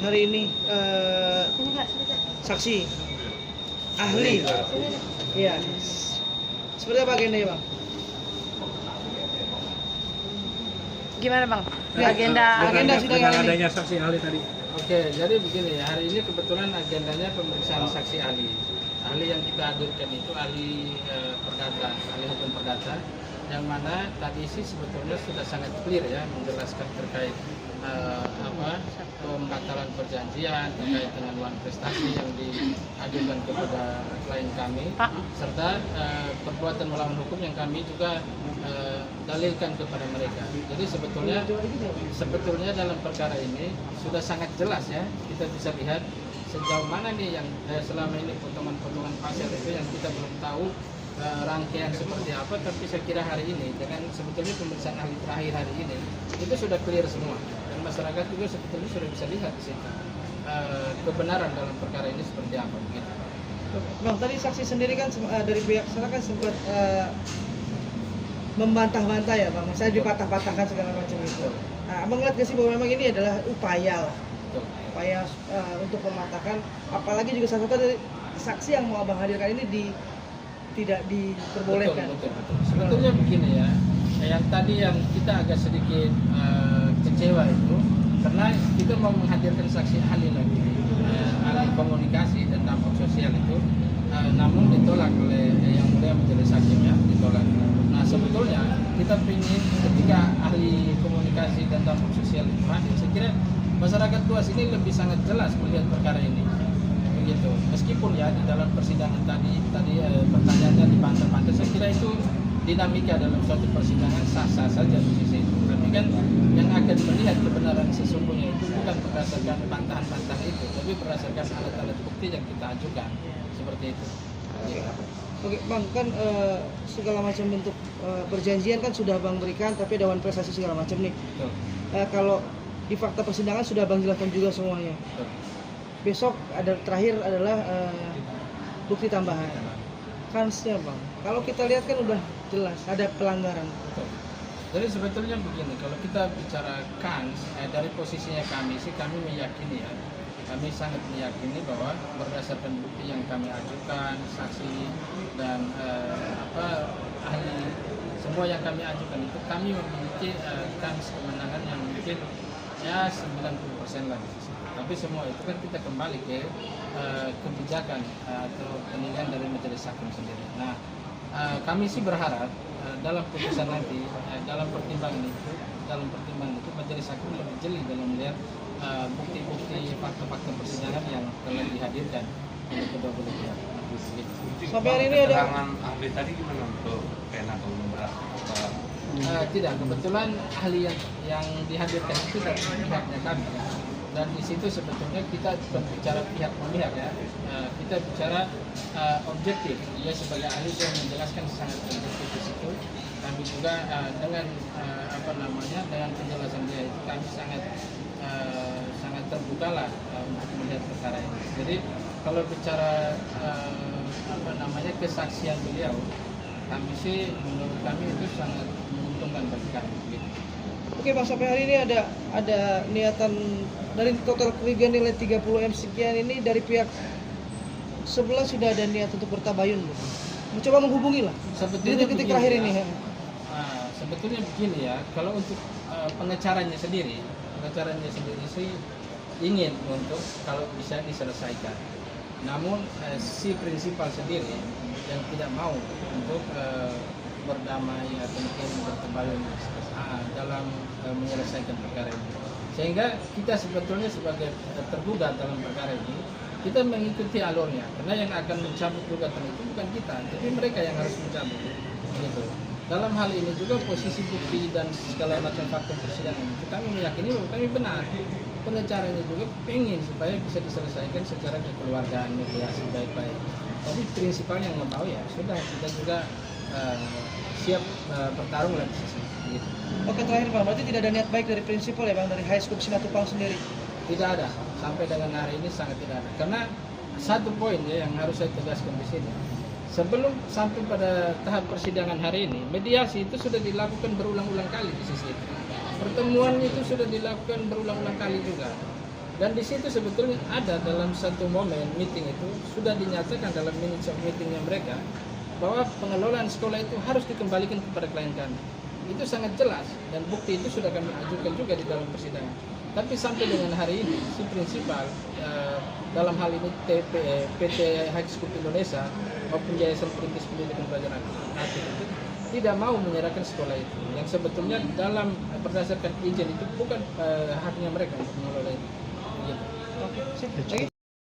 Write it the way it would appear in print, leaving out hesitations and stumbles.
hari ini saksi ahli. Iya. Seperti apa agendanya, Bang? Gimana Bang? Ya, agenda sidang hari ini. Adanya saksi ahli tadi. Oke, jadi begini ya, hari ini kebetulan agendanya pemeriksaan saksi ahli. Ahli yang kita hadirkan itu ahli perdata, ahli hukum perdata, yang mana tadi sih sebetulnya sudah sangat clear ya menjelaskan terkait pembatalan perjanjian terkait dengan uang prestasi yang diajukan kepada klien kami, serta perbuatan melawan hukum yang kami juga dalilkan kepada mereka. Jadi sebetulnya dalam perkara ini sudah sangat jelas ya, kita bisa lihat sejauh mana nih yang selama ini potongan-potongan pasal itu yang kita belum tahu rangkaian seperti apa, tapi saya kira hari ini dengan sebetulnya pemeriksaan ahli terakhir hari ini itu sudah clear semua dan masyarakat juga sebetulnya sudah bisa lihat di situ kebenaran dalam perkara ini seperti apa begitu. Bang, tadi saksi sendiri kan dari pihak sana kan sempat membantah-bantah ya, Bang. Saya dipatah-patahkan segala macam itu. Nah, Abang ngeliat gak sih bahwa memang ini adalah upaya lah, upaya untuk mematahkan, apalagi juga salah satu dari saksi yang mau Abang hadirkan ini tidak diperbolehkan. Betul. Sebetulnya begini ya, yang tadi yang kita agak sedikit kecewa itu karena kita mau menghadirkan saksi ahli lagi, ahli komunikasi dan dampak sosial itu, namun ditolak oleh yang mulia majelis hakim ya, ditolak. Nah sebetulnya kita ingin ketika ahli komunikasi dan dampak sosial itu hadir, saya kira masyarakat luas ini lebih sangat jelas melihat perkara ini. Begitu. Meskipun ya di dalam persidangan tadi pertanyaannya dibantah-bantah, saya kira itu dinamika dalam suatu persidangan sah-sah saja di sisi itu. Tapi kan yang akan melihat kebenaran sesungguhnya itu bukan berdasarkan bantahan-bantahan itu, tapi berdasarkan alat-alat bukti yang kita ajukan seperti itu. Oke, Bang, kan segala macam bentuk perjanjian kan sudah Bang berikan, tapi ada wan prestasi segala macam nih. Kalau di fakta persidangan sudah Bang jelaskan juga semuanya. Besok ada terakhir adalah bukti tambahan. Kansnya, Bang, kalau kita lihat kan udah jelas ada pelanggaran. Betul. Jadi sebetulnya begini, kalau kita bicara kans, dari posisinya kami sih kami meyakini ya, kami sangat meyakini bahwa berdasarkan bukti yang kami ajukan, saksi dan ahli semua yang kami ajukan itu, kami memiliki kans kemenangan yang mungkin ya 90% lah. Tapi semua itu kan kita kembali ke kebijakan atau penilaian dari majelis hakim sendiri. Nah, kami sih berharap dalam putusan nanti, dalam pertimbangan itu majelis hakim lebih jeli dalam melihat bukti-bukti fakta-fakta persidangan yang telah dihadirkan oleh kedua belah pihak. Sampai hari ini ada keterangan ahli tadi gimana untuk pena atau berat? Tidak, kebetulan ahli yang dihadirkan itu dari pihaknya kami. Dan di situ sebetulnya kita berbicara pihak-pihak ya, kita bicara objektif. Dia sebagai ahli yang menjelaskan sangat objektif di situ. Kami juga dengan dengan penjelasan dia itu kami sangat terbuka lah untuk melihat perkara ini. Jadi kalau bicara kesaksian beliau, kami sih menurut kami itu sangat menguntungkan bagi kami. Gitu. Oke, Bang, sampai hari ini ada niatan dari total kerugian nilai 30M sekian ini dari pihak sebelah sudah ada niat untuk bertabayun, Bang. Mencoba menghubungi lah. Di titik terakhir ini. Sebetulnya begini ya, kalau untuk pengacaranya sendiri sih ingin untuk kalau bisa diselesaikan. Namun si prinsipal sendiri yang tidak mau untuk berdamai atau mungkin bertabayun dalam menyelesaikan perkara ini, sehingga kita sebetulnya sebagai tergugat dalam perkara ini kita mengikuti alurnya, karena yang akan mencabut gugatan itu bukan kita, tapi mereka yang harus mencabut. Gitu. Dalam hal ini juga posisi bukti dan segala macam fakta persidangan itu kami meyakini bahwa kami benar. Pengacaranya juga ingin supaya bisa diselesaikan secara kekeluargaan, mediasi baik-baik. Tapi prinsipal yang mau tahu ya sudah, kita juga siap bertarung lah di sisi. Gitu. Oke, terakhir, Bang, berarti tidak ada niat baik dari prinsipal ya, Bang, dari High School Simatupang sendiri? Tidak ada, sampai dengan hari ini sangat tidak ada. Karena satu poin ya yang harus saya tegaskan di sini, sebelum sampai pada tahap persidangan hari ini, mediasi itu sudah dilakukan berulang-ulang kali di sisi itu. Pertemuan itu sudah dilakukan berulang-ulang kali juga. Dan di situ sebetulnya ada dalam satu momen meeting itu sudah dinyatakan dalam minutes of meetingnya mereka bahwa pengelolaan sekolah itu harus dikembalikan kepada klien kami. Itu sangat jelas dan bukti itu sudah kami ajukan juga di dalam persidangan. Tapi sampai dengan hari ini si prinsipal dalam hal ini PT High School Indonesia maupun Yayasan Perintis Pendidikan Pelajar Aktif itu tidak mau menyerahkan sekolah itu. Yang sebetulnya dalam berdasarkan izin itu bukan haknya mereka untuk mengelola itu. Gitu. Oke, sip. Oke.